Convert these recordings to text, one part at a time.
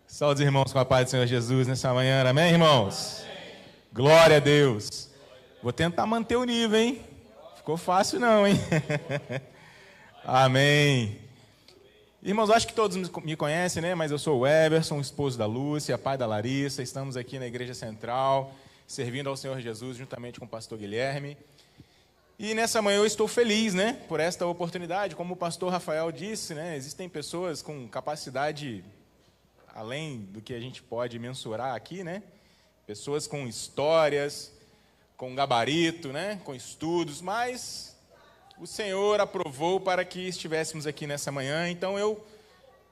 Saúde os irmãos com a paz do Senhor Jesus nessa manhã, amém, irmãos? Amém. Glória a Deus. Vou tentar manter o nível, hein? Ficou fácil não, hein? Amém. Irmãos, acho que todos me conhecem, né? Mas eu sou o Everson, esposo da Lúcia, pai da Larissa. Estamos aqui na Igreja Central, servindo ao Senhor Jesus juntamente com o pastor Guilherme. E nessa manhã eu estou feliz, né? Por esta oportunidade. Como o pastor Rafael disse, né? Existem pessoas com capacidade além do que a gente pode mensurar aqui, né? Pessoas com histórias, com gabarito, né? Com estudos, mas o Senhor aprovou para que estivéssemos aqui nessa manhã. Então eu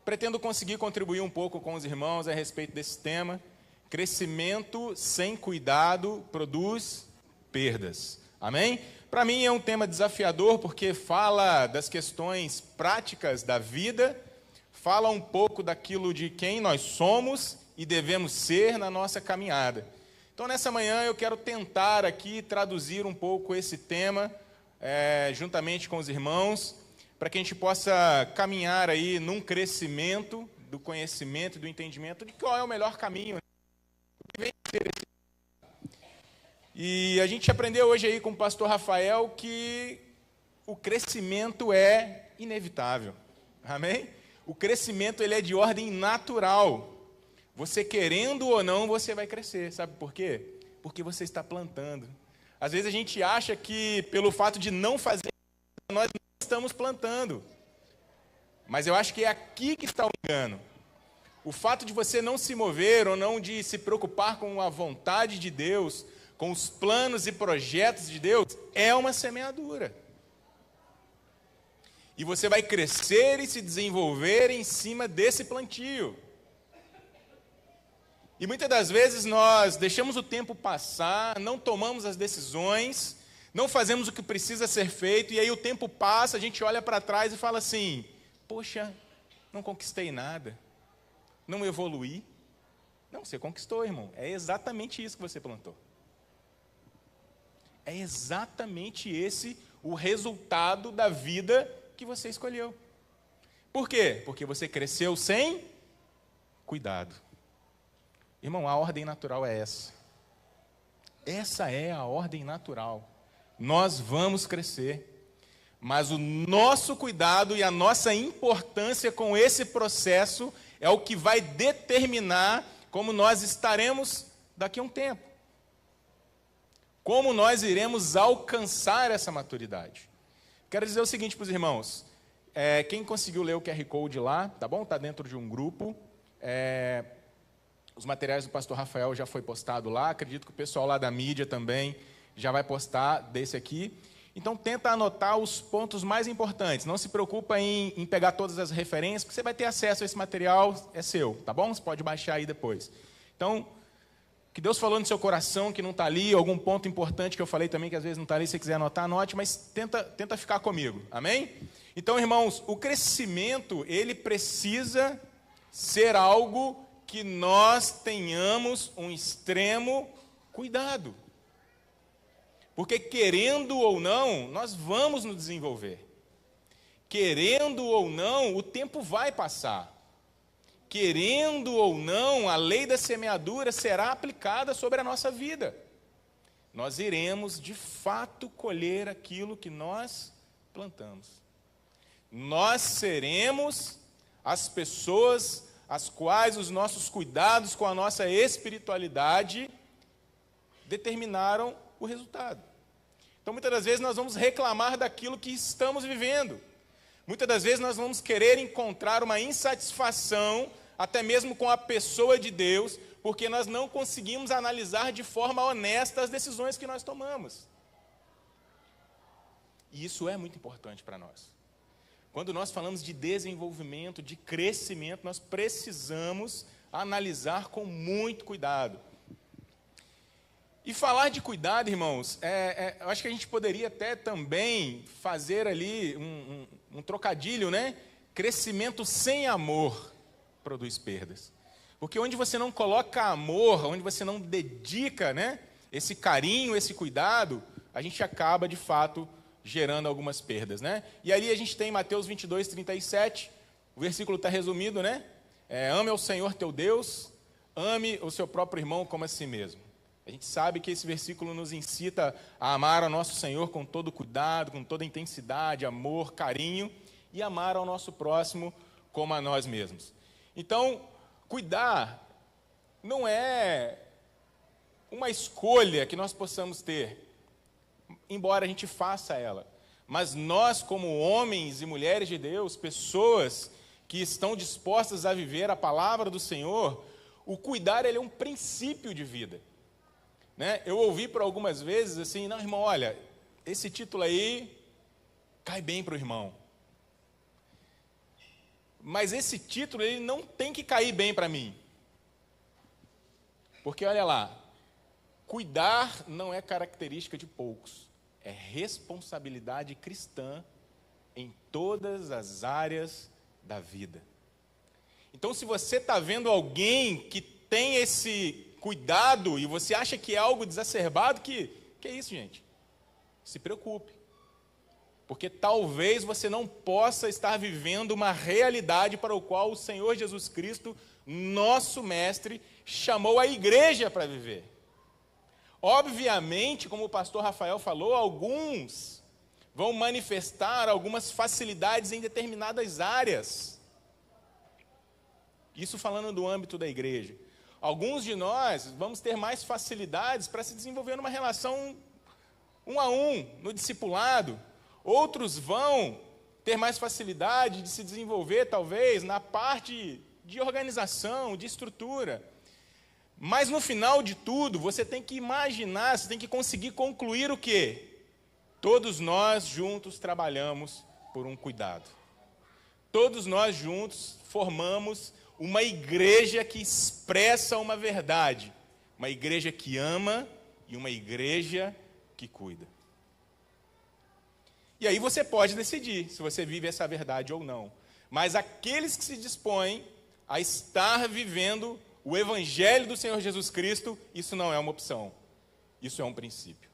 pretendo conseguir contribuir um pouco com os irmãos a respeito desse tema. Crescimento sem cuidado produz perdas. Amém? Para mim é um tema desafiador porque fala das questões práticas da vida, fala um pouco daquilo de quem nós somos e devemos ser na nossa caminhada. Então, nessa manhã, eu quero tentar aqui traduzir um pouco esse tema, juntamente com os irmãos, para que a gente possa caminhar aí num crescimento do conhecimento e do entendimento de qual é o melhor caminho. E a gente aprendeu hoje aí com o pastor Rafael que o crescimento é inevitável. Amém? O crescimento ele é de ordem natural. Você querendo ou não, você vai crescer. Sabe por quê? Porque você está plantando. Às vezes a gente acha que pelo fato de não fazer, nós não estamos plantando. Mas eu acho que é aqui que está o engano. O fato de você não se mover ou não de se preocupar com a vontade de Deus, com os planos e projetos de Deus, é uma semeadura. E você vai crescer e se desenvolver em cima desse plantio. E muitas das vezes nós deixamos o tempo passar, não tomamos as decisões, não fazemos o que precisa ser feito, e aí o tempo passa, a gente olha para trás e fala assim, poxa, não conquistei nada, não evoluí. Não, você conquistou, irmão. É exatamente isso que você plantou. É exatamente esse o resultado da vida que você escolheu. Por quê? Porque você cresceu sem cuidado. Irmão, a ordem natural é essa. Essa é a ordem natural. Nós vamos crescer, mas o nosso cuidado e a nossa importância com esse processo é o que vai determinar como nós estaremos daqui a um tempo. Como nós iremos alcançar essa maturidade. Quero dizer o seguinte para os irmãos, quem conseguiu ler o QR Code lá, tá bom? Está dentro de um grupo, os materiais do pastor Rafael já foi postado lá, acredito que o pessoal lá da mídia também já vai postar desse aqui. Então tenta anotar os pontos mais importantes, não se preocupa em pegar todas as referências, porque você vai ter acesso a esse material, é seu, tá bom? Você pode baixar aí depois. Então, que Deus falou no seu coração, que não está ali, algum ponto importante que eu falei também, que às vezes não está ali, se você quiser anotar, anote, mas tenta ficar comigo, amém? Então, irmãos, o crescimento, ele precisa ser algo que nós tenhamos um extremo cuidado. Porque querendo ou não, nós vamos nos desenvolver. Querendo ou não, o tempo vai passar. Querendo ou não, a lei da semeadura será aplicada sobre a nossa vida. Nós iremos, de fato, colher aquilo que nós plantamos. Nós seremos as pessoas as quais os nossos cuidados com a nossa espiritualidade determinaram o resultado. Então, muitas das vezes, nós vamos reclamar daquilo que estamos vivendo. Muitas das vezes, nós vamos querer encontrar uma insatisfação até mesmo com a pessoa de Deus, porque nós não conseguimos analisar de forma honesta as decisões que nós tomamos. E isso é muito importante para nós. Quando nós falamos de desenvolvimento, de crescimento, nós precisamos analisar com muito cuidado. E falar de cuidado, irmãos, eu acho que a gente poderia até também fazer ali um trocadilho, né? Crescimento sem amor produz perdas. Porque onde você não coloca amor, onde você não dedica, né, esse carinho, esse cuidado, a gente acaba, de fato, gerando algumas perdas, né? E ali a gente tem Mateus 22, 37, o versículo está resumido, né? ame ao Senhor teu Deus, ame o seu próprio irmão como a si mesmo. A gente sabe que esse versículo nos incita a amar ao nosso Senhor com todo cuidado, com toda intensidade, amor, carinho, e amar ao nosso próximo como a nós mesmos. Então, cuidar não é uma escolha que nós possamos ter, embora a gente faça ela. Mas nós, como homens e mulheres de Deus, pessoas que estão dispostas a viver a palavra do Senhor, o cuidar ele é um princípio de vida. Né? Eu ouvi por algumas vezes assim, não, irmão, olha, esse título aí cai bem para o irmão. Mas esse título ele não tem que cair bem para mim. Porque olha lá, cuidar não é característica de poucos, é responsabilidade cristã em todas as áreas da vida. Então, se você está vendo alguém que tem esse cuidado e você acha que é algo exacerbado, que é isso, gente? Se preocupe. Porque talvez você não possa estar vivendo uma realidade para o qual o Senhor Jesus Cristo, nosso mestre, chamou a igreja para viver. Obviamente, como o pastor Rafael falou, alguns vão manifestar algumas facilidades em determinadas áreas. Isso falando do âmbito da igreja. Alguns de nós vamos ter mais facilidades para se desenvolver numa relação 1 a 1, no discipulado. Outros vão ter mais facilidade de se desenvolver, talvez, na parte de organização, de estrutura. Mas no final de tudo, você tem que imaginar, você tem que conseguir concluir o quê? Todos nós juntos trabalhamos por um cuidado. Todos nós juntos formamos uma igreja que expressa uma verdade. Uma igreja que ama e uma igreja que cuida. E aí você pode decidir se você vive essa verdade ou não. Mas aqueles que se dispõem a estar vivendo o Evangelho do Senhor Jesus Cristo, isso não é uma opção. Isso é um princípio.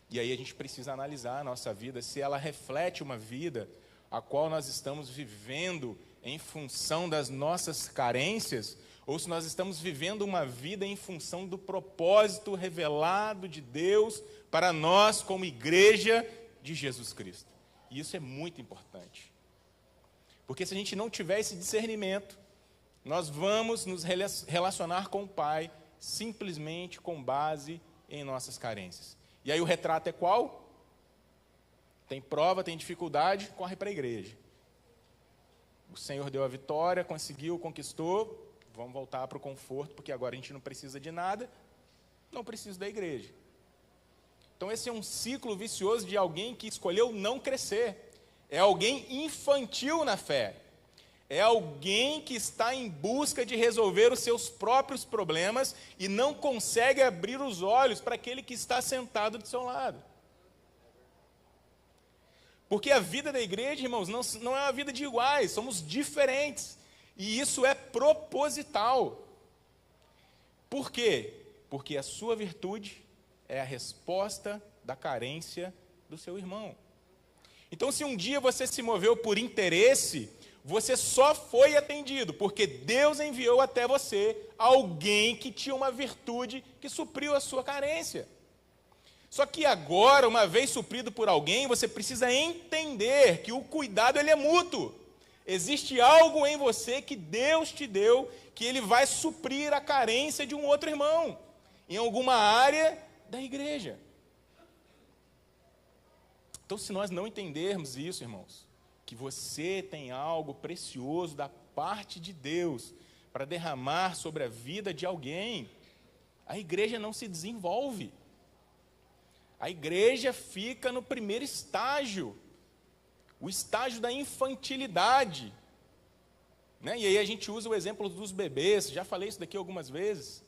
E aí a gente precisa analisar a nossa vida, se ela reflete uma vida a qual nós estamos vivendo em função das nossas carências, ou se nós estamos vivendo uma vida em função do propósito revelado de Deus para nós como igreja de Jesus Cristo. E isso é muito importante. Porque se a gente não tiver esse discernimento, nós vamos nos relacionar com o Pai simplesmente com base em nossas carências. E aí o retrato é qual? Tem prova, tem dificuldade, corre para a igreja. O Senhor deu a vitória, conseguiu, conquistou, vamos voltar para o conforto, porque agora a gente não precisa de nada, não precisa da igreja. Então esse é um ciclo vicioso de alguém que escolheu não crescer. É alguém infantil na fé. É alguém que está em busca de resolver os seus próprios problemas e não consegue abrir os olhos para aquele que está sentado do seu lado. Porque a vida da igreja, irmãos, não é uma vida de iguais, somos diferentes. E isso é proposital. Por quê? Porque a sua virtude é a resposta da carência do seu irmão. Então, se um dia você se moveu por interesse, você só foi atendido porque Deus enviou até você alguém que tinha uma virtude que supriu a sua carência. Só que agora, uma vez suprido por alguém, você precisa entender que o cuidado ele é mútuo. Existe algo em você que Deus te deu, que Ele vai suprir a carência de um outro irmão, em alguma área da igreja. Então, se nós não entendermos isso, irmãos, que você tem algo precioso da parte de Deus para derramar sobre a vida de alguém, a igreja não se desenvolve. A igreja fica no primeiro estágio, o estágio da infantilidade. Né? E aí a gente usa o exemplo dos bebês, já falei isso daqui algumas vezes.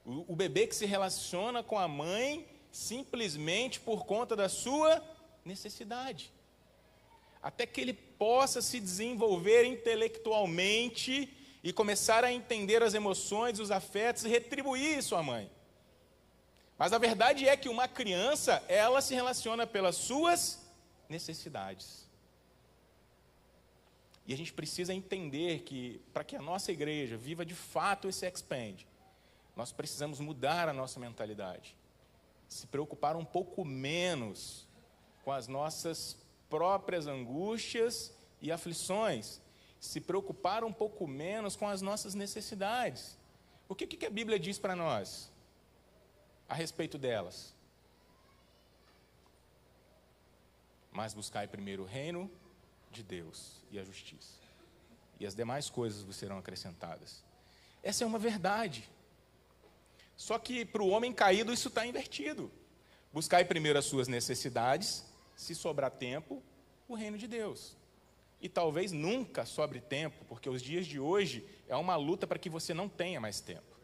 O bebê que se relaciona com a mãe simplesmente por conta da sua necessidade. Até que ele possa se desenvolver intelectualmente e começar a entender as emoções, os afetos e retribuir isso à mãe. Mas a verdade é que uma criança, ela se relaciona pelas suas necessidades. E a gente precisa entender que, para que a nossa igreja viva de fato esse expand, nós precisamos mudar a nossa mentalidade. Se preocupar um pouco menos com as nossas próprias angústias e aflições. Se preocupar um pouco menos com as nossas necessidades. O que a Bíblia diz para nós a respeito delas? Mas buscai primeiro o reino de Deus e a justiça, e as demais coisas vos serão acrescentadas. Essa é uma verdade. Só que para o homem caído isso está invertido. Buscai primeiro as suas necessidades, se sobrar tempo, o reino de Deus. E talvez nunca sobre tempo, porque os dias de hoje é uma luta para que você não tenha mais tempo.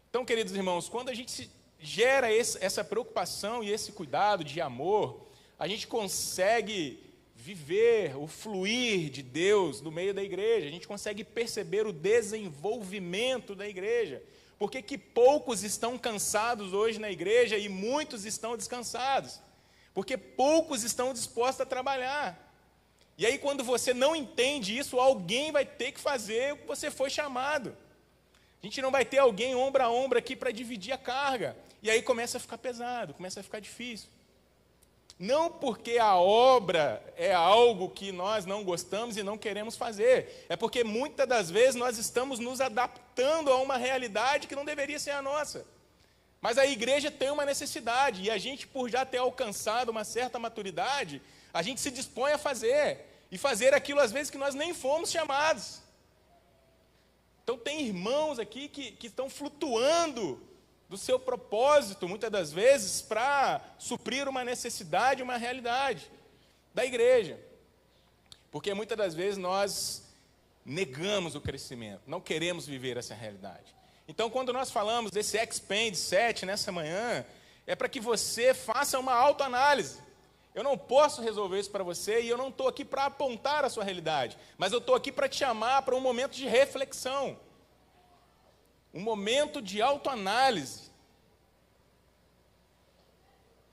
Então, queridos irmãos, quando a gente gera essa preocupação e esse cuidado de amor, a gente consegue viver o fluir de Deus no meio da igreja, a gente consegue perceber o desenvolvimento da igreja. Por que poucos estão cansados hoje na igreja e muitos estão descansados? Porque poucos estão dispostos a trabalhar. E aí, quando você não entende isso, alguém vai ter que fazer o que você foi chamado. A gente não vai ter alguém ombro a ombro aqui para dividir a carga. E aí começa a ficar pesado, começa a ficar difícil. Não porque a obra é algo que nós não gostamos e não queremos fazer. É porque muitas das vezes nós estamos nos adaptando a uma realidade que não deveria ser a nossa. Mas a igreja tem uma necessidade, e a gente, por já ter alcançado uma certa maturidade, a gente se dispõe a fazer, e fazer aquilo às vezes que nós nem fomos chamados. Então tem irmãos aqui que estão flutuando do seu propósito, muitas das vezes, para suprir uma necessidade, uma realidade da igreja. Porque muitas das vezes nós negamos o crescimento, não queremos viver essa realidade. Então, quando nós falamos desse Expand 7 nessa manhã, é para que você faça uma autoanálise. Eu não posso resolver isso para você e eu não estou aqui para apontar a sua realidade, mas eu estou aqui para te chamar para um momento de reflexão, um momento de autoanálise,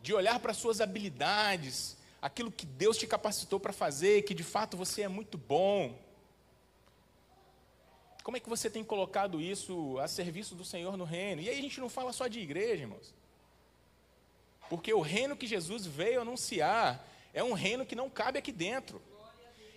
de olhar para as suas habilidades, aquilo que Deus te capacitou para fazer, que de fato você é muito bom. Como é que você tem colocado isso a serviço do Senhor no reino? E aí a gente não fala só de igreja, irmãos. Porque o reino que Jesus veio anunciar é um reino que não cabe aqui dentro.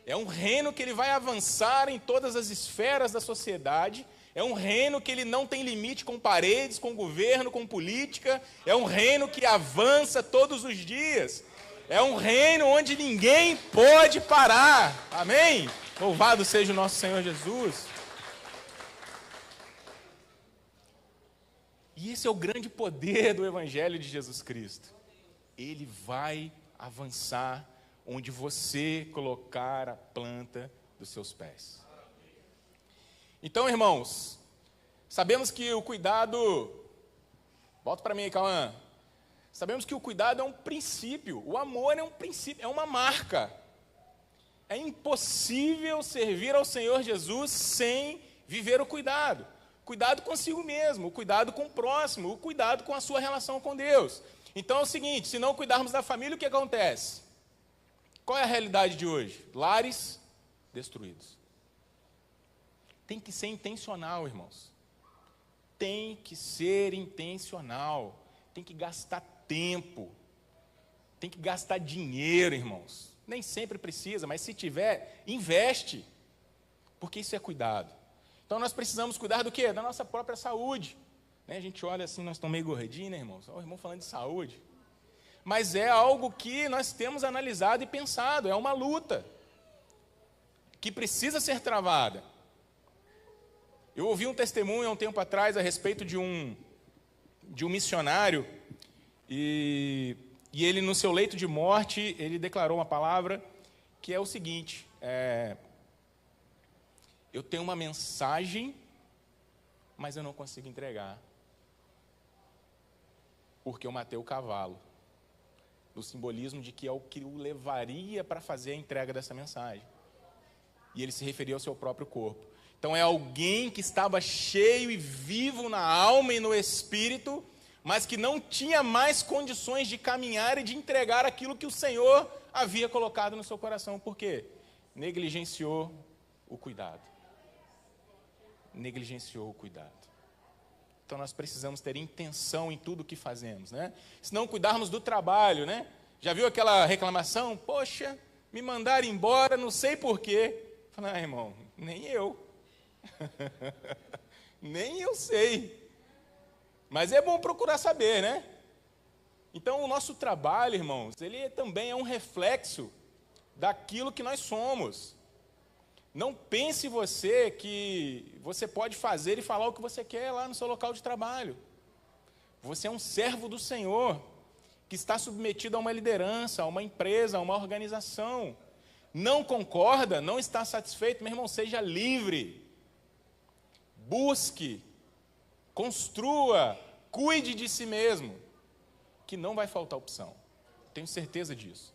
É um reino que ele vai avançar em todas as esferas da sociedade. É um reino que ele não tem limite com paredes, com governo, com política. É um reino que avança todos os dias. É um reino onde ninguém pode parar. Amém? Louvado seja o nosso Senhor Jesus. E esse é o grande poder do Evangelho de Jesus Cristo. Ele vai avançar onde você colocar a planta dos seus pés. Então, irmãos, sabemos que o cuidado... Volta para mim aí, Cauã. Sabemos que o cuidado é um princípio, o amor é um princípio, é uma marca. É impossível servir ao Senhor Jesus sem viver o cuidado. Cuidado consigo mesmo, o cuidado com o próximo, o cuidado com a sua relação com Deus. Então é o seguinte, se não cuidarmos da família, o que acontece? Qual é a realidade de hoje? Lares destruídos. Tem que ser intencional, irmãos. Tem que ser intencional. Tem que gastar tempo. Tem que gastar dinheiro, irmãos. Nem sempre precisa, mas se tiver, investe. Porque isso é cuidado. Então nós precisamos cuidar do quê? Da nossa própria saúde. Né? A gente olha assim, nós estamos meio gordinhos, né, irmãos? O irmão falando de saúde. Mas é algo que nós temos analisado e pensado. É uma luta que precisa ser travada. Eu ouvi um testemunho há um tempo atrás a respeito de um missionário e ele, no seu leito de morte, ele declarou uma palavra que é o seguinte: eu tenho uma mensagem, mas eu não consigo entregar, porque eu matei o cavalo. No simbolismo de que é o que o levaria para fazer a entrega dessa mensagem. E ele se referia ao seu próprio corpo. Então é alguém que estava cheio e vivo na alma e no espírito, mas que não tinha mais condições de caminhar e de entregar aquilo que o Senhor havia colocado no seu coração. Por quê? Negligenciou o cuidado. Negligenciou o cuidado. Então nós precisamos ter intenção em tudo o que fazemos, né? Se não cuidarmos do trabalho, né? Já viu aquela reclamação? Poxa, me mandaram embora, não sei porquê. Fala, irmão, nem eu. Nem eu sei. Mas é bom procurar saber, né? Então o nosso trabalho, irmãos, ele também é um reflexo daquilo que nós somos. Não pense você que você pode fazer e falar o que você quer lá no seu local de trabalho. Você é um servo do Senhor, que está submetido a uma liderança, a uma empresa, a uma organização. Não concorda, não está satisfeito, meu irmão, seja livre. Busque, construa, cuide de si mesmo, que não vai faltar opção. Tenho certeza disso.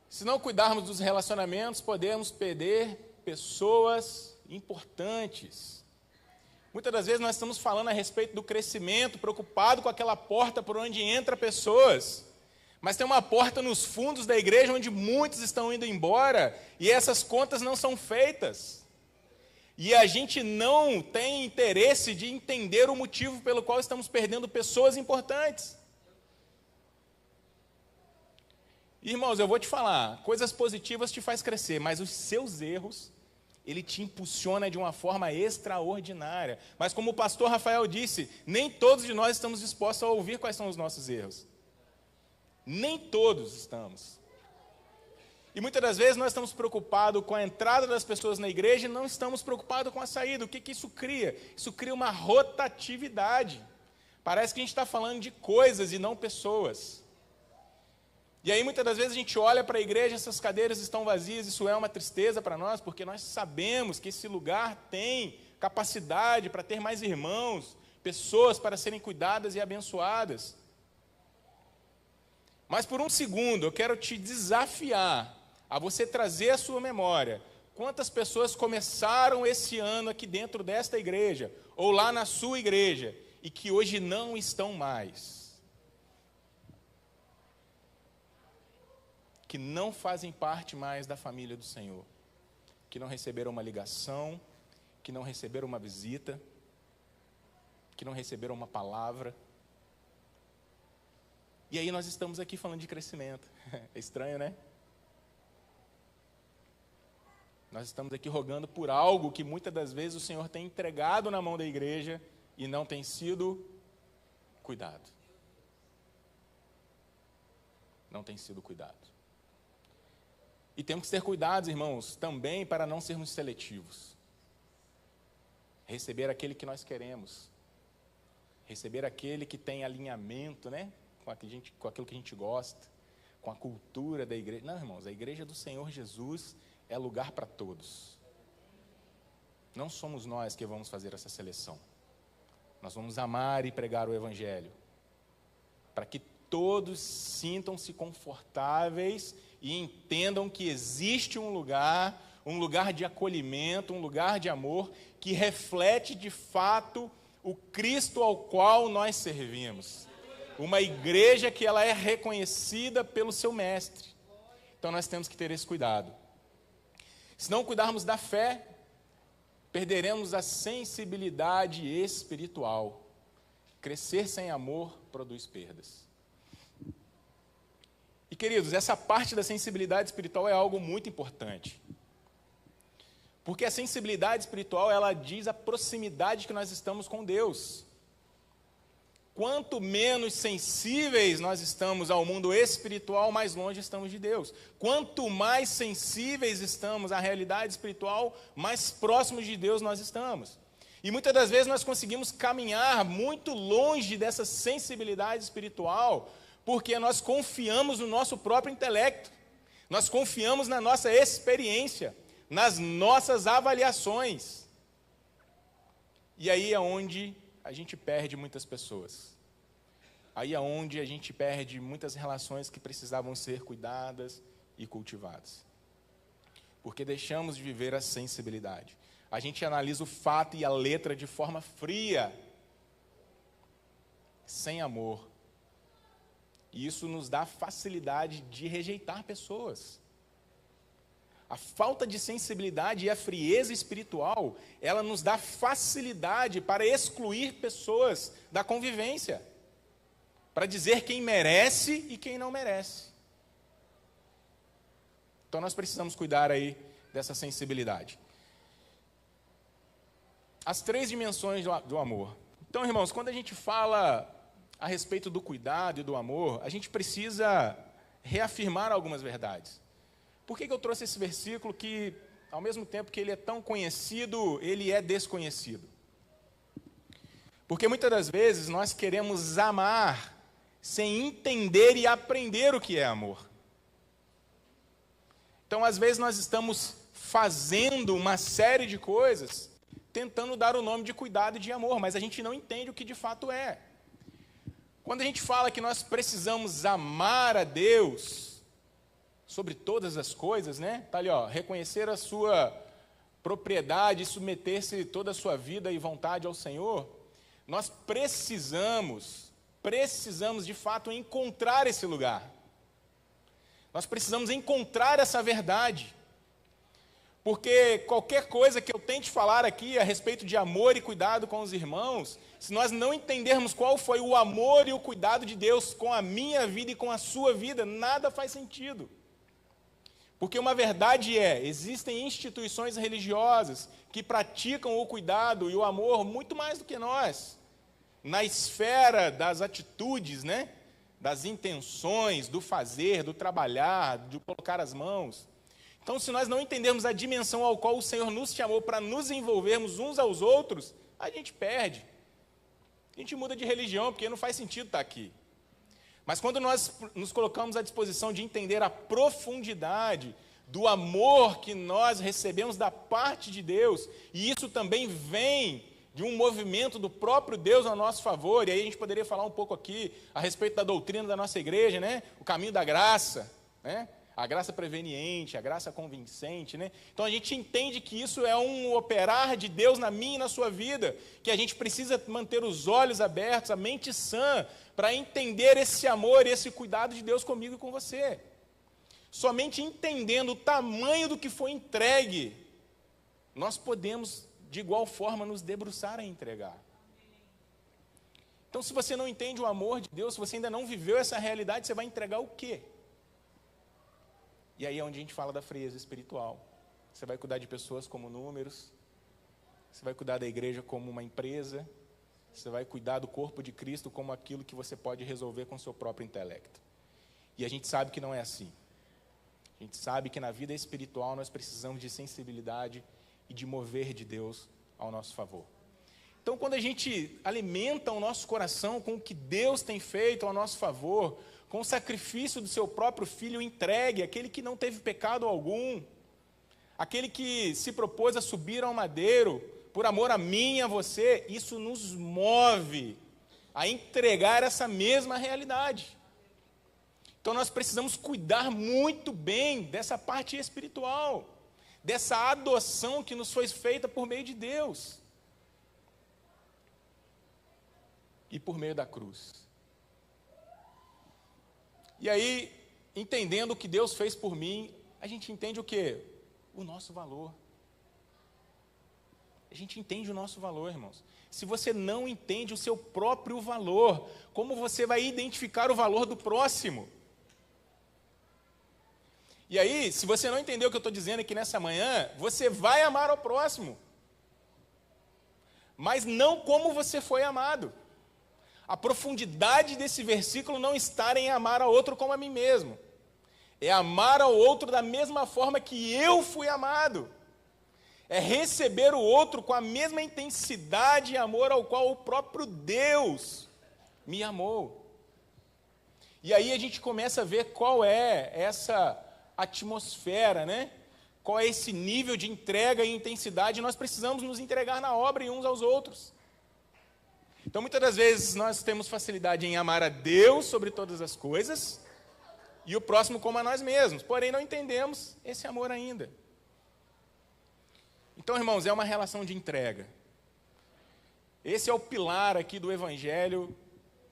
Se não cuidarmos dos relacionamentos, podemos perder pessoas importantes. Muitas das vezes nós estamos falando a respeito do crescimento, preocupado com aquela porta por onde entra pessoas. Mas tem uma porta nos fundos da igreja onde muitos estão indo embora e essas contas não são feitas. E a gente não tem interesse de entender o motivo pelo qual estamos perdendo pessoas importantes. Irmãos, eu vou te falar, coisas positivas te faz crescer, mas os seus erros, ele te impulsiona de uma forma extraordinária. Mas como o pastor Rafael disse, nem todos de nós estamos dispostos a ouvir quais são os nossos erros. Nem todos estamos. E muitas das vezes nós estamos preocupados com a entrada das pessoas na igreja e não estamos preocupados com a saída. O que que isso cria? Isso cria uma rotatividade. Parece que a gente está falando de coisas e não pessoas. E aí muitas das vezes a gente olha para a igreja, essas cadeiras estão vazias, isso é uma tristeza para nós, porque nós sabemos que esse lugar tem capacidade para ter mais irmãos, pessoas para serem cuidadas e abençoadas. Mas por um segundo eu quero te desafiar a você trazer à sua memória quantas pessoas começaram esse ano aqui dentro desta igreja, ou lá na sua igreja, e que hoje não estão mais. Que não fazem parte mais da família do Senhor, que não receberam uma ligação, que não receberam uma visita, que não receberam uma palavra. E aí nós estamos aqui falando de crescimento. É estranho, né? Nós estamos aqui rogando por algo que muitas das vezes o Senhor tem entregado na mão da igreja e não tem sido cuidado. Não tem sido cuidado. E temos que ter cuidados, irmãos, também para não sermos seletivos. Receber aquele que nós queremos. Receber aquele que tem alinhamento, né? Com aquilo que a gente gosta. Com a cultura da igreja. Não, irmãos, a igreja do Senhor Jesus é lugar para todos. Não somos nós que vamos fazer essa seleção. Nós vamos amar e pregar o Evangelho. Para que todos sintam-se confortáveis e entendam que existe um lugar de acolhimento, um lugar de amor, que reflete de fato o Cristo ao qual nós servimos. Uma igreja que ela é reconhecida pelo seu mestre. Então nós temos que ter esse cuidado. Se não cuidarmos da fé, perderemos a sensibilidade espiritual. Crescer sem amor produz perdas. E, queridos, essa parte da sensibilidade espiritual é algo muito importante. Porque a sensibilidade espiritual, ela diz a proximidade que nós estamos com Deus. Quanto menos sensíveis nós estamos ao mundo espiritual, mais longe estamos de Deus. Quanto mais sensíveis estamos à realidade espiritual, mais próximos de Deus nós estamos. E muitas das vezes nós conseguimos caminhar muito longe dessa sensibilidade espiritual, porque nós confiamos no nosso próprio intelecto, nós confiamos na nossa experiência, nas nossas avaliações. E aí é onde a gente perde muitas pessoas. Aí é onde a gente perde muitas relações que precisavam ser cuidadas e cultivadas. Porque deixamos de viver a sensibilidade. A gente analisa o fato e a letra de forma fria, sem amor. E isso nos dá facilidade de rejeitar pessoas. A falta de sensibilidade e a frieza espiritual, ela nos dá facilidade para excluir pessoas da convivência, para dizer quem merece e quem não merece. Então nós precisamos cuidar aí dessa sensibilidade. As 3 dimensões do amor. Então, irmãos, quando a gente fala a respeito do cuidado e do amor, a gente precisa reafirmar algumas verdades. Por que eu trouxe esse versículo que, ao mesmo tempo que ele é tão conhecido, ele é desconhecido? Porque muitas das vezes nós queremos amar sem entender e aprender o que é amor. Então, às vezes, nós estamos fazendo uma série de coisas, tentando dar o nome de cuidado e de amor, mas a gente não entende o que de fato é. Quando a gente fala que nós precisamos amar a Deus sobre todas as coisas, né? Tá ali, ó, reconhecer a sua propriedade e submeter-se toda a sua vida e vontade ao Senhor, nós precisamos de fato encontrar esse lugar. Nós precisamos encontrar essa verdade. Porque qualquer coisa que eu tente falar aqui a respeito de amor e cuidado com os irmãos, se nós não entendermos qual foi o amor e o cuidado de Deus com a minha vida e com a sua vida, nada faz sentido. Porque uma verdade existem instituições religiosas que praticam o cuidado e o amor muito mais do que nós. Na esfera das atitudes, né? Das intenções, do fazer, do trabalhar, de colocar as mãos. Então, se nós não entendermos a dimensão ao qual o Senhor nos chamou para nos envolvermos uns aos outros, a gente perde. A gente muda de religião, porque não faz sentido estar aqui. Mas quando nós nos colocamos à disposição de entender a profundidade do amor que nós recebemos da parte de Deus, e isso também vem de um movimento do próprio Deus a nosso favor, e aí a gente poderia falar um pouco aqui a respeito da doutrina da nossa igreja, né? O caminho da graça, né? A graça preveniente, a graça convincente, né? Então a gente entende que isso é um operar de Deus na minha e na sua vida, que a gente precisa manter os olhos abertos, a mente sã, para entender esse amor e esse cuidado de Deus comigo e com você. Somente entendendo o tamanho do que foi entregue, nós podemos, de igual forma, nos debruçar a entregar. Então, se você não entende o amor de Deus, se você ainda não viveu essa realidade, você vai entregar o quê? E aí é onde a gente fala da frieza espiritual. Você vai cuidar de pessoas como números, você vai cuidar da igreja como uma empresa, você vai cuidar do corpo de Cristo como aquilo que você pode resolver com o seu próprio intelecto. E a gente sabe que não é assim. A gente sabe que na vida espiritual nós precisamos de sensibilidade e de mover de Deus ao nosso favor. Então, quando a gente alimenta o nosso coração com o que Deus tem feito ao nosso favor, com o sacrifício do seu próprio Filho entregue, aquele que não teve pecado algum, aquele que se propôs a subir ao madeiro, por amor a mim e a você, isso nos move a entregar essa mesma realidade. Então nós precisamos cuidar muito bem dessa parte espiritual, dessa adoção que nos foi feita por meio de Deus e por meio da cruz. E aí, entendendo o que Deus fez por mim, a gente entende o quê? O nosso valor. A gente entende o nosso valor, irmãos. Se você não entende o seu próprio valor, como você vai identificar o valor do próximo? E aí, se você não entendeu o que eu estou dizendo aqui nessa manhã, você vai amar ao próximo, mas não como você foi amado. A profundidade desse versículo não está em amar ao outro como a mim mesmo. É amar ao outro da mesma forma que eu fui amado. É receber o outro com a mesma intensidade e amor ao qual o próprio Deus me amou. E aí a gente começa a ver qual é essa atmosfera, né? Qual é esse nível de entrega e intensidade. Nós precisamos nos entregar na obra e uns aos outros. Então, muitas das vezes, nós temos facilidade em amar a Deus sobre todas as coisas e o próximo como a nós mesmos, porém não entendemos esse amor ainda. Então, irmãos, é uma relação de entrega. Esse é o pilar aqui do Evangelho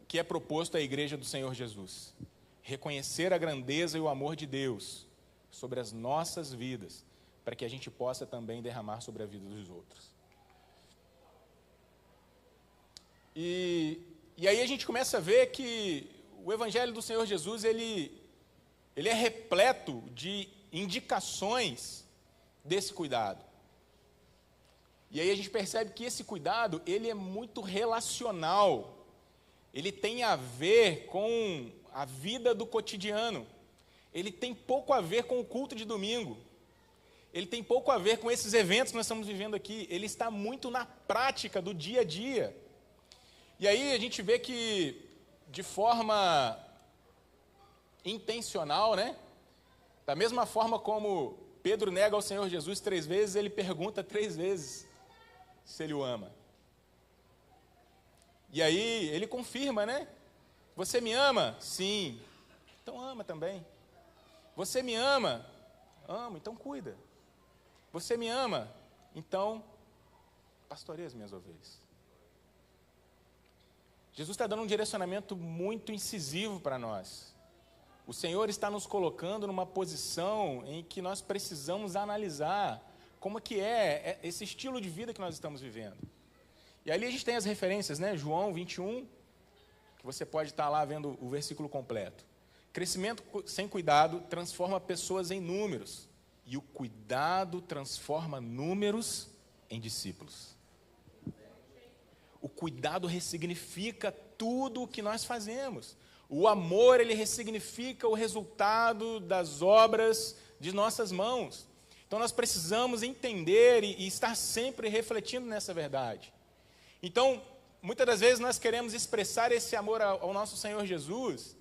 que é proposto à igreja do Senhor Jesus. Reconhecer a grandeza e o amor de Deus sobre as nossas vidas, para que a gente possa também derramar sobre a vida dos outros. E aí a gente começa a ver que o Evangelho do Senhor Jesus, ele é repleto de indicações desse cuidado. E aí a gente percebe que esse cuidado, ele é muito relacional. Ele tem a ver com a vida do cotidiano. Ele tem pouco a ver com o culto de domingo. Ele tem pouco a ver com esses eventos que nós estamos vivendo aqui. Ele está muito na prática do dia a dia. E aí a gente vê que, de forma intencional, né? Da mesma forma como Pedro nega ao Senhor Jesus 3 vezes, ele pergunta 3 vezes se ele o ama. E aí ele confirma, né? Você me ama? Sim. Então ama também. Você me ama? Amo, então cuida. Você me ama? Então pastoreia as minhas ovelhas. Jesus está dando um direcionamento muito incisivo para nós. O Senhor está nos colocando numa posição em que nós precisamos analisar como que é esse estilo de vida que nós estamos vivendo. E ali a gente tem as referências, né? João 21, que você pode estar lá vendo o versículo completo. Crescimento sem cuidado transforma pessoas em números, e o cuidado transforma números em discípulos. O cuidado ressignifica tudo o que nós fazemos. O amor, ele ressignifica o resultado das obras de nossas mãos. Então, nós precisamos entender e estar sempre refletindo nessa verdade. Então, muitas das vezes nós queremos expressar esse amor ao nosso Senhor Jesus,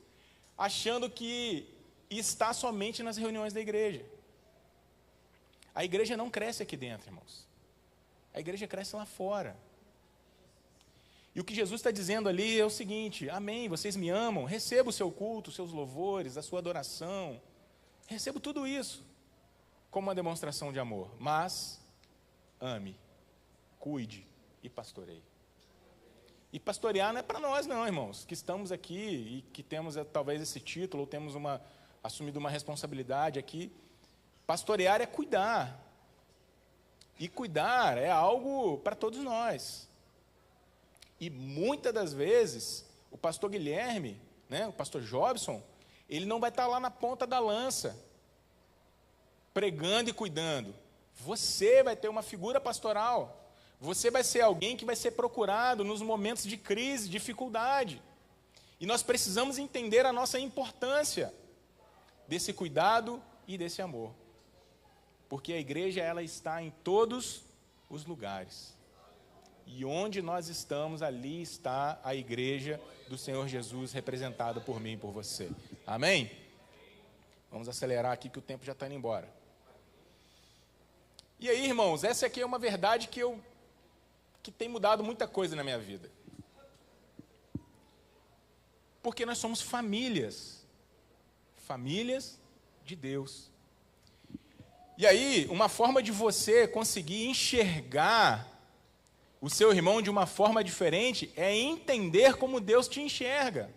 achando que está somente nas reuniões da igreja. A igreja não cresce aqui dentro, irmãos. A igreja cresce lá fora. E o que Jesus está dizendo ali é o seguinte: amém, vocês me amam, receba o seu culto, os seus louvores, a sua adoração, recebo tudo isso como uma demonstração de amor, mas ame, cuide e pastoreie. E pastorear não é para nós não, irmãos, que estamos aqui e que temos talvez esse título, ou temos assumido uma responsabilidade aqui. Pastorear é cuidar, e cuidar é algo para todos nós. E muitas das vezes, o pastor Guilherme, né, o pastor Jobson, ele não vai estar lá na ponta da lança, pregando e cuidando. Você vai ter uma figura pastoral. Você vai ser alguém que vai ser procurado nos momentos de crise, dificuldade. E nós precisamos entender a nossa importância desse cuidado e desse amor. Porque a igreja, ela está em todos os lugares. E onde nós estamos, ali está a igreja do Senhor Jesus, representada por mim e por você. Amém? Vamos acelerar aqui que o tempo já está indo embora. E aí, irmãos, essa aqui é uma verdade que tem mudado muita coisa na minha vida. Porque nós somos famílias de Deus. E aí, uma forma de você conseguir enxergar o seu irmão de uma forma diferente é entender como Deus te enxerga.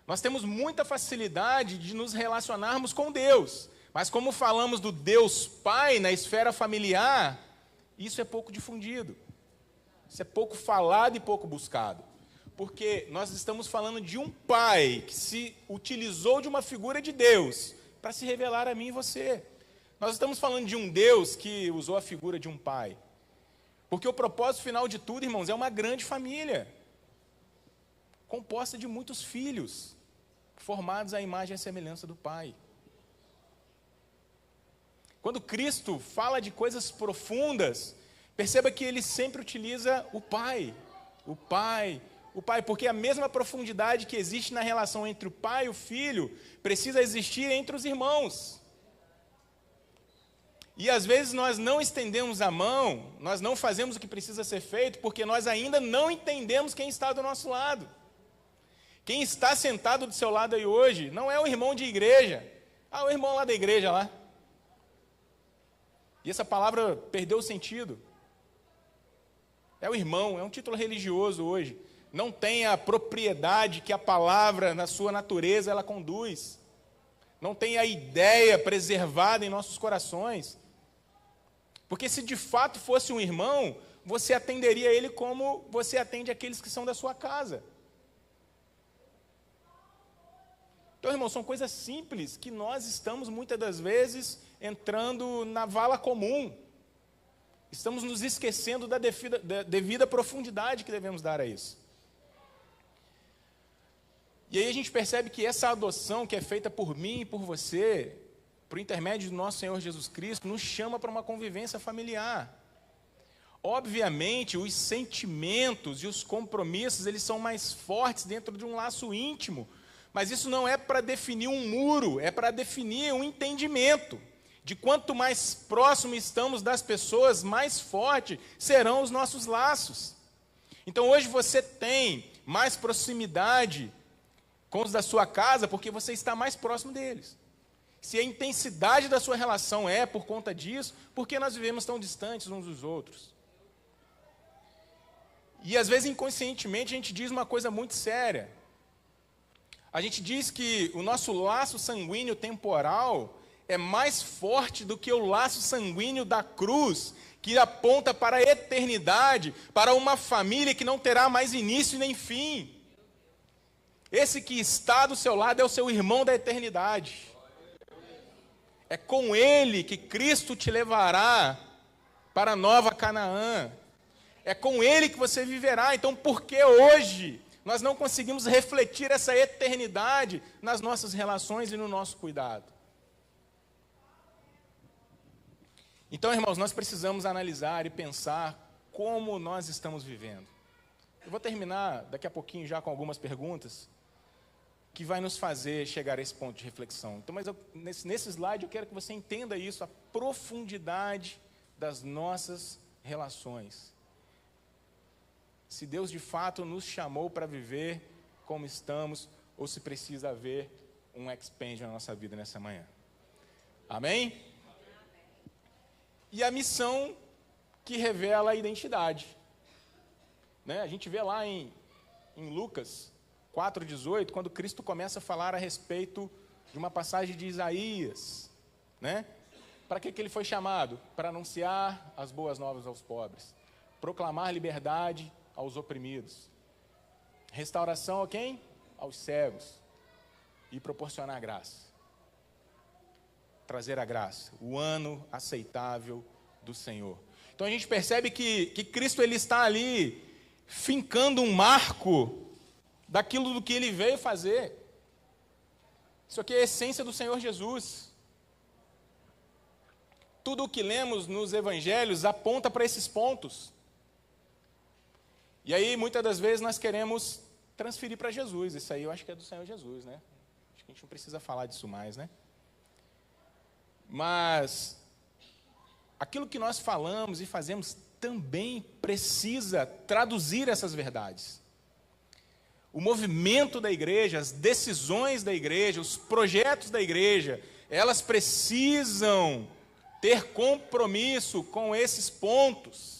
Nós temos muita facilidade de nos relacionarmos com Deus, mas como falamos do Deus Pai na esfera familiar, isso é pouco difundido. Isso é pouco falado e pouco buscado. Porque nós estamos falando de um Pai que se utilizou de uma figura de Deus para se revelar a mim e você. Nós estamos falando de um Deus que usou a figura de um Pai. Porque o propósito final de tudo, irmãos, é uma grande família, composta de muitos filhos, formados à imagem e semelhança do Pai. Quando Cristo fala de coisas profundas, perceba que ele sempre utiliza o Pai, porque a mesma profundidade que existe na relação entre o Pai e o Filho, precisa existir entre os irmãos. E às vezes nós não estendemos a mão, nós não fazemos o que precisa ser feito, porque nós ainda não entendemos quem está do nosso lado. Quem está sentado do seu lado aí hoje, não é o irmão de igreja. O irmão lá da igreja lá. E essa palavra perdeu o sentido. É o irmão, é um título religioso hoje. não tem a propriedade que a palavra, na sua natureza, ela conduz. Não tem a ideia preservada em nossos corações. Porque se de fato fosse um irmão, você atenderia ele como você atende aqueles que são da sua casa. Então, irmão, são coisas simples que nós estamos, muitas das vezes, entrando na vala comum. Estamos nos esquecendo da devida profundidade que devemos dar a isso. E aí a gente percebe que essa adoção que é feita por mim e por você, por intermédio do nosso Senhor Jesus Cristo, nos chama para uma convivência familiar. Obviamente, os sentimentos e os compromissos, eles são mais fortes dentro de um laço íntimo, mas isso não é para definir um muro, é para definir um entendimento de quanto mais próximo estamos das pessoas, mais forte serão os nossos laços. Então, hoje você tem mais proximidade com os da sua casa, porque você está mais próximo deles. Se a intensidade da sua relação é por conta disso, por que nós vivemos tão distantes uns dos outros? E às vezes inconscientemente a gente diz uma coisa muito séria. A gente diz que o nosso laço sanguíneo temporal é mais forte do que o laço sanguíneo da cruz, que aponta para a eternidade, para uma família que não terá mais início nem fim. Esse que está do seu lado é o seu irmão da eternidade. É com ele que Cristo te levará para a nova Canaã. É com ele que você viverá. Então, por que hoje nós não conseguimos refletir essa eternidade nas nossas relações e no nosso cuidado? Então, irmãos, nós precisamos analisar e pensar como nós estamos vivendo. Eu vou terminar daqui a pouquinho já com algumas perguntas que vai nos fazer chegar a esse ponto de reflexão. Então, nesse slide eu quero que você entenda isso, a profundidade das nossas relações. Se Deus de fato nos chamou para viver como estamos, ou se precisa haver um expansion na nossa vida nessa manhã. Amém? E a missão que revela a identidade. Né? A gente vê lá em Lucas 4,18, quando Cristo começa a falar a respeito de uma passagem de Isaías. Né? Para que ele foi chamado? Para anunciar as boas novas aos pobres, proclamar liberdade aos oprimidos, restauração a quem? Aos cegos, e proporcionar graça. Trazer a graça, o ano aceitável do Senhor. Então a gente percebe que Cristo ele está ali fincando um marco daquilo do que ele veio fazer. Isso aqui é a essência do Senhor Jesus. Tudo o que lemos nos evangelhos aponta para esses pontos. E aí, muitas das vezes, nós queremos transferir para Jesus. Isso aí eu acho que é do Senhor Jesus, né? Acho que a gente não precisa falar disso mais, né? Mas aquilo que nós falamos e fazemos também precisa traduzir essas verdades. O movimento da igreja, as decisões da igreja, os projetos da igreja, elas precisam ter compromisso com esses pontos.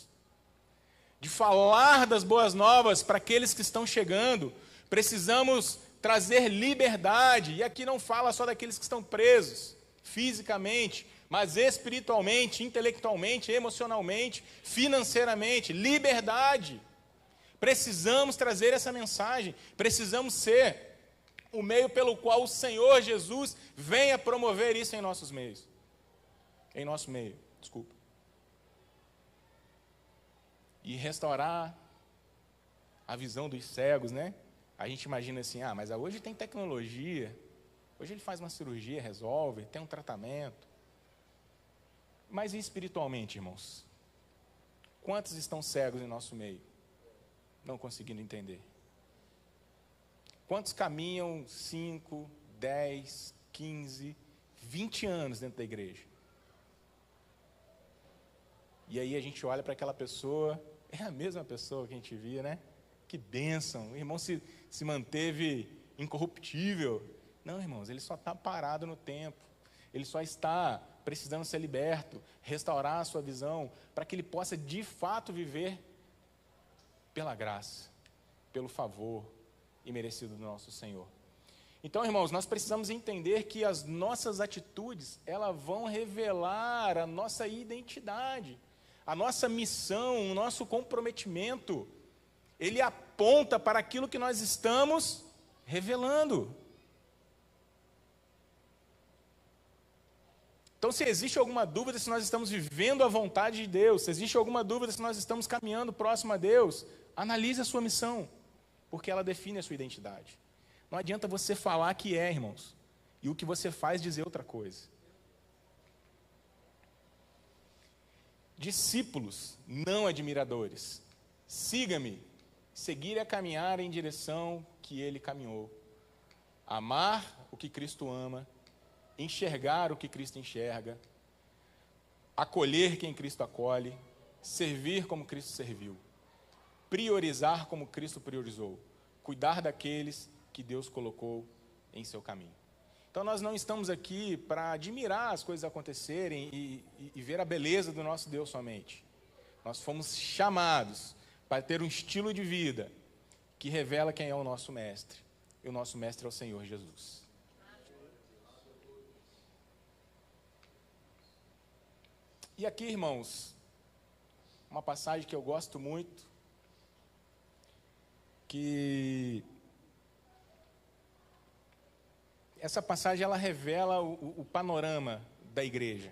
De falar das boas novas para aqueles que estão chegando, precisamos trazer liberdade, e aqui não fala só daqueles que estão presos, fisicamente, mas espiritualmente, intelectualmente, emocionalmente, financeiramente, liberdade. Precisamos trazer essa mensagem, precisamos ser o meio pelo qual o Senhor Jesus venha promover isso em nossos meios. Em nosso meio, desculpa. E restaurar a visão dos cegos, né? A gente imagina assim, mas hoje tem tecnologia, hoje ele faz uma cirurgia, resolve, tem um tratamento. Mas e espiritualmente, irmãos? Quantos estão cegos em nosso meio? Não conseguindo entender. Quantos caminham 5, 10, 15, 20 anos dentro da igreja? E aí a gente olha para aquela pessoa, é a mesma pessoa que a gente via, né? Que bênção, o irmão se manteve incorruptível. Não, irmãos, ele só está parado no tempo. Ele só está precisando ser liberto, restaurar a sua visão, para que ele possa de fato viver pela graça, pelo favor imerecido do nosso Senhor. Então, irmãos, nós precisamos entender que as nossas atitudes, elas vão revelar a nossa identidade, a nossa missão, o nosso comprometimento. Ele aponta para aquilo que nós estamos revelando. Então, se existe alguma dúvida se nós estamos vivendo a vontade de Deus, se existe alguma dúvida se nós estamos caminhando próximo a Deus, analise a sua missão, porque ela define a sua identidade. Não adianta você falar que é, irmãos, e o que você faz dizer outra coisa. Discípulos, não admiradores. Siga-me, seguir a caminhar em direção que ele caminhou. Amar o que Cristo ama, enxergar o que Cristo enxerga, acolher quem Cristo acolhe, servir como Cristo serviu, priorizar como Cristo priorizou, cuidar daqueles que Deus colocou em seu caminho. Então nós não estamos aqui para admirar as coisas acontecerem e ver a beleza do nosso Deus somente. Nós fomos chamados para ter um estilo de vida que revela quem é o nosso mestre. E o nosso mestre é o Senhor Jesus. E aqui, irmãos, uma passagem que eu gosto muito, que essa passagem ela revela o panorama da igreja.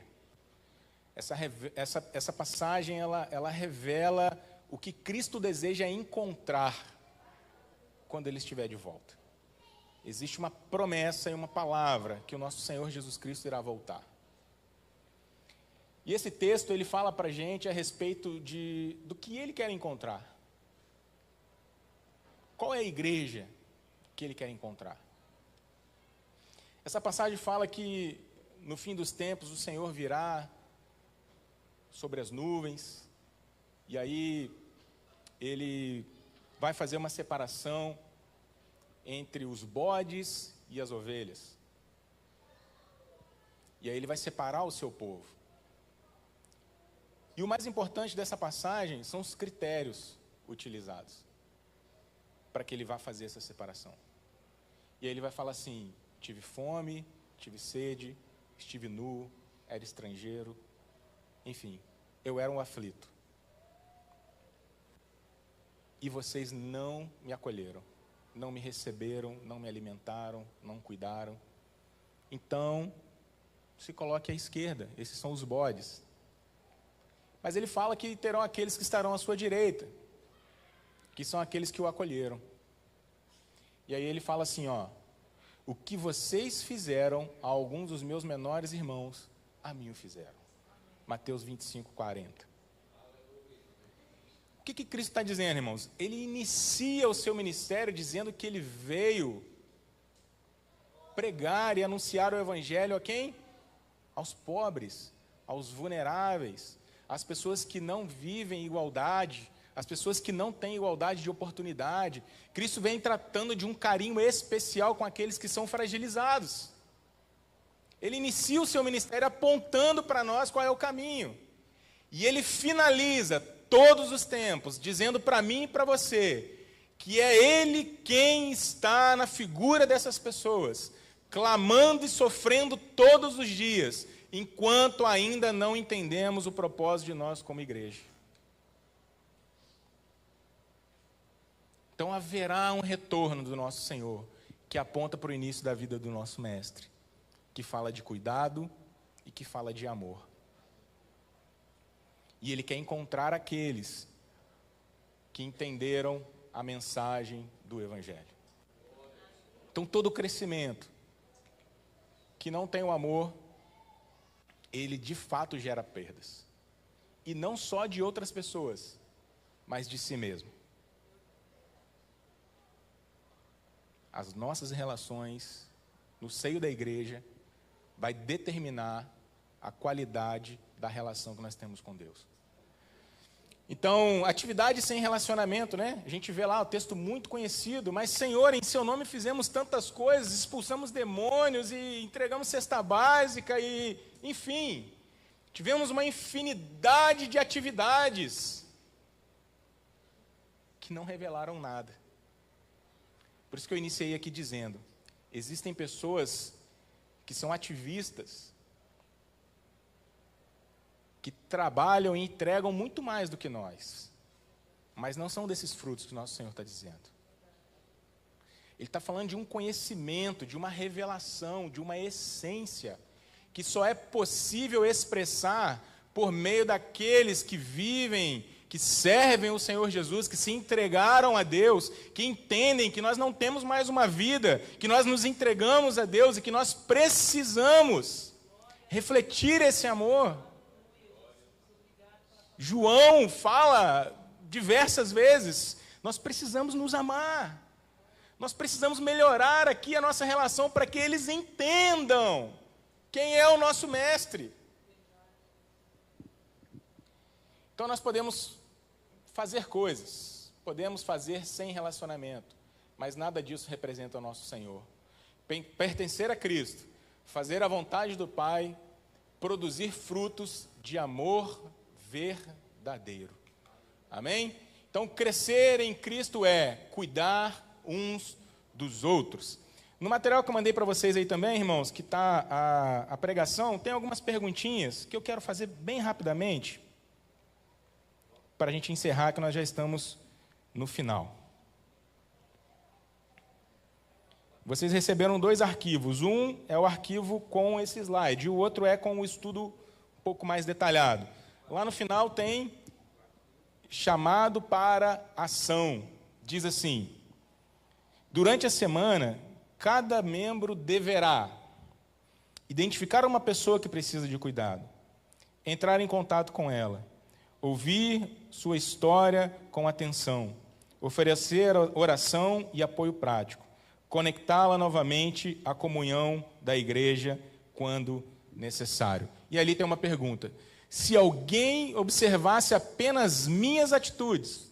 Essa passagem ela revela o que Cristo deseja encontrar quando Ele estiver de volta. Existe uma promessa e uma palavra que o nosso Senhor Jesus Cristo irá voltar. E esse texto ele fala para a gente a respeito do que Ele quer encontrar. Qual é a igreja que Ele quer encontrar? Essa passagem fala que no fim dos tempos o Senhor virá sobre as nuvens, e aí Ele vai fazer uma separação entre os bodes e as ovelhas. E aí Ele vai separar o seu povo. E o mais importante dessa passagem são os critérios utilizados para que Ele vá fazer essa separação. E aí Ele vai falar assim: tive fome, tive sede, estive nu, era estrangeiro, enfim, eu era um aflito. E vocês não me acolheram, não me receberam, não me alimentaram, não cuidaram. Então, se coloque à esquerda, esses são os bodes. Mas ele fala que terão aqueles que estarão à sua direita, que são aqueles que o acolheram. E aí ele fala assim, ó: o que vocês fizeram a alguns dos meus menores irmãos, a mim o fizeram. Mateus 25, 40. O que Cristo está dizendo, irmãos? Ele inicia o seu ministério dizendo que ele veio pregar e anunciar o evangelho a quem? Aos pobres, aos vulneráveis, às pessoas que não vivem igualdade, as pessoas que não têm igualdade de oportunidade. Cristo vem tratando de um carinho especial com aqueles que são fragilizados. Ele inicia o seu ministério apontando para nós qual é o caminho. E ele finaliza todos os tempos dizendo para mim e para você que é Ele quem está na figura dessas pessoas, clamando e sofrendo todos os dias, enquanto ainda não entendemos o propósito de nós como igreja. Então haverá um retorno do nosso Senhor, que aponta para o início da vida do nosso Mestre, que fala de cuidado e que fala de amor. E Ele quer encontrar aqueles que entenderam a mensagem do Evangelho. Então todo crescimento que não tem o amor, ele de fato gera perdas. E não só de outras pessoas, mas de si mesmo. As nossas relações no seio da igreja vai determinar a qualidade da relação que nós temos com Deus. Então, atividade sem relacionamento, né? A gente vê lá o texto muito conhecido, mas Senhor, em seu nome fizemos tantas coisas, expulsamos demônios e entregamos cesta básica e, enfim, tivemos uma infinidade de atividades que não revelaram nada. Por isso que eu iniciei aqui dizendo, existem pessoas que são ativistas, que trabalham e entregam muito mais do que nós, mas não são desses frutos que nosso Senhor está dizendo. Ele está falando de um conhecimento, de uma revelação, de uma essência, que só é possível expressar por meio daqueles que vivem, que servem o Senhor Jesus, que se entregaram a Deus, que entendem que nós não temos mais uma vida, que nós nos entregamos a Deus e que nós precisamos refletir esse amor. João fala diversas vezes, nós precisamos nos amar. Nós precisamos melhorar aqui a nossa relação para que eles entendam quem é o nosso mestre. Então nós podemos fazer coisas, podemos fazer sem relacionamento, mas nada disso representa o nosso Senhor. Pertencer a Cristo, fazer a vontade do Pai, produzir frutos de amor verdadeiro. Amém? Então crescer em Cristo é cuidar uns dos outros. No material que eu mandei para vocês aí também, irmãos, que está a pregação, tem algumas perguntinhas que eu quero fazer bem rapidamente, para a gente encerrar, que nós já estamos no final. Vocês receberam 2 arquivos. Um é o arquivo com esse slide, e o outro é com o estudo um pouco mais detalhado. Lá no final tem chamado para ação. Diz assim: durante a semana, cada membro deverá identificar uma pessoa que precisa de cuidado, entrar em contato com ela, ouvir sua história com atenção, oferecer oração e apoio prático, conectá-la novamente à comunhão da igreja quando necessário. E ali tem uma pergunta: se alguém observasse apenas minhas atitudes,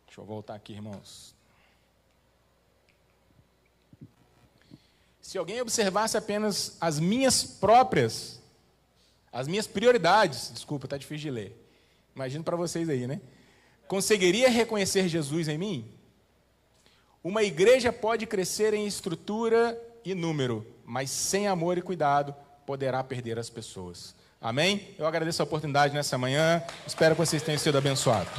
deixa eu voltar aqui, irmãos. Se alguém observasse apenas as minhas prioridades, desculpa, está difícil de ler. Imagino para vocês aí, né? Conseguiria reconhecer Jesus em mim? Uma igreja pode crescer em estrutura e número, mas sem amor e cuidado poderá perder as pessoas. Amém? Eu agradeço a oportunidade nessa manhã. Espero que vocês tenham sido abençoados.